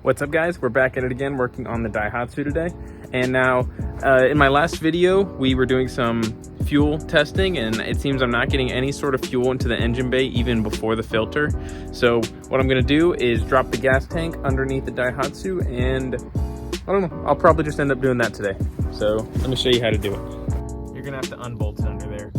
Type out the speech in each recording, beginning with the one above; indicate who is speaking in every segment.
Speaker 1: What's up guys, we're back at it again working on the Daihatsu today. And now in my last video we were doing some fuel testing and it seems I'm not getting any sort of fuel into the engine bay even before the filter. So what I'm gonna do is drop the gas tank underneath the Daihatsu and I don't know, I'll probably just end up doing that today. So let me show you how to do it. You're gonna have to unbolt it under there.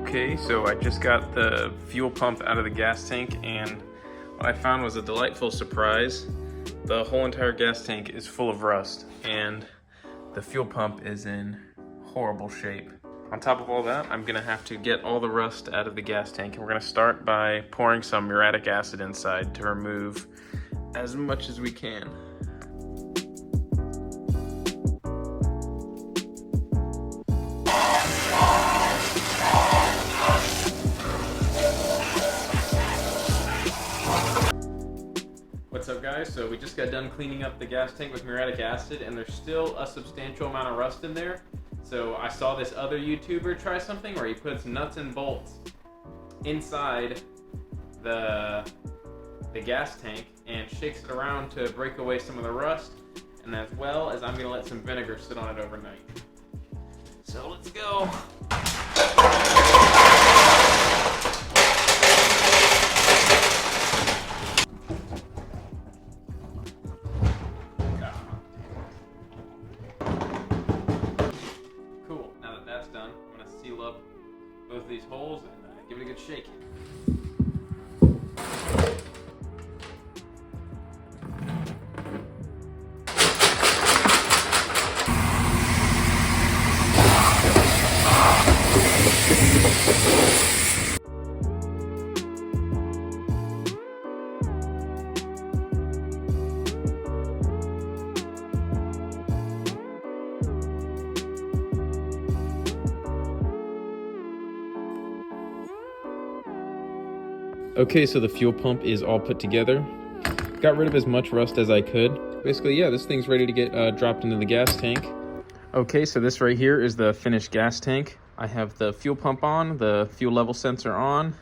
Speaker 1: Okay, so I just got the fuel pump out of the gas tank and what I found was a delightful surprise. The whole entire gas tank is full of rust and the fuel pump is in horrible shape. On top of all that, I'm gonna have to get all the rust out of the gas tank and we're gonna start by pouring some muriatic acid inside to remove as much as we can. What's up guys, so we just got done cleaning up the gas tank with muriatic acid and there's still a substantial amount of rust in there. So I saw this other YouTuber try something where he puts nuts and bolts inside the gas tank and shakes it around to break away some of the rust, and as well as I'm gonna let some vinegar sit on it overnight. So let's go. Done. I'm going to seal up both of these holes and give it a good shake. Okay, so the fuel pump is all put together. Got rid of as much rust as I could. Basically, yeah, this thing's ready to get dropped into the gas tank. Okay, so this right here is the finished gas tank. I have the fuel pump on, the fuel level sensor on.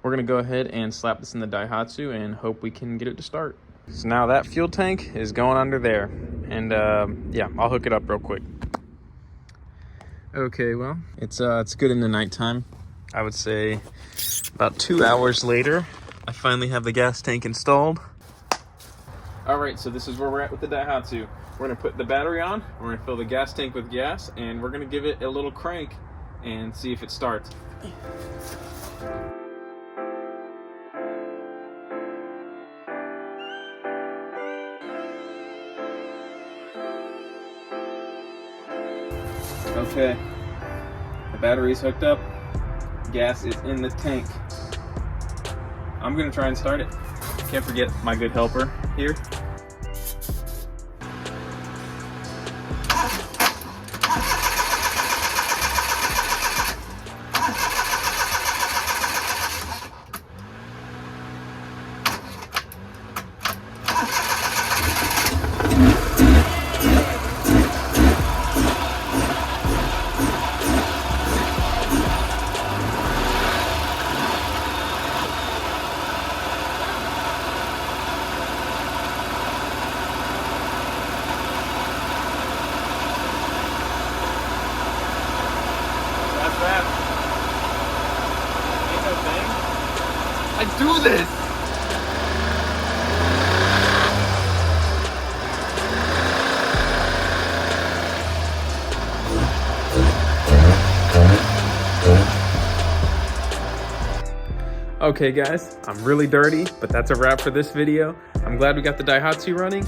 Speaker 1: We're gonna go ahead and slap this in the Daihatsu and hope we can get it to start. So now that fuel tank is going under there. And yeah, I'll hook it up real quick. Okay, well, it's good in the nighttime. I would say about 2 hours later, I finally have the gas tank installed. All right, so this is where we're at with the Daihatsu. We're gonna put the battery on, we're gonna fill the gas tank with gas, and we're gonna give it a little crank and see if it starts. Okay, the battery's hooked up. Gas is in the tank. I'm gonna try and start it. Can't forget my good helper here. I do this! Okay guys, I'm really dirty, but that's a wrap for this video. I'm glad we got the Daihatsu running.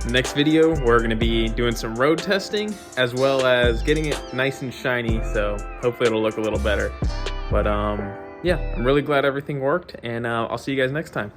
Speaker 1: The next video, we're going to be doing some road testing as well as getting it nice and shiny, so hopefully it'll look a little better. But yeah, I'm really glad everything worked, and I'll see you guys next time.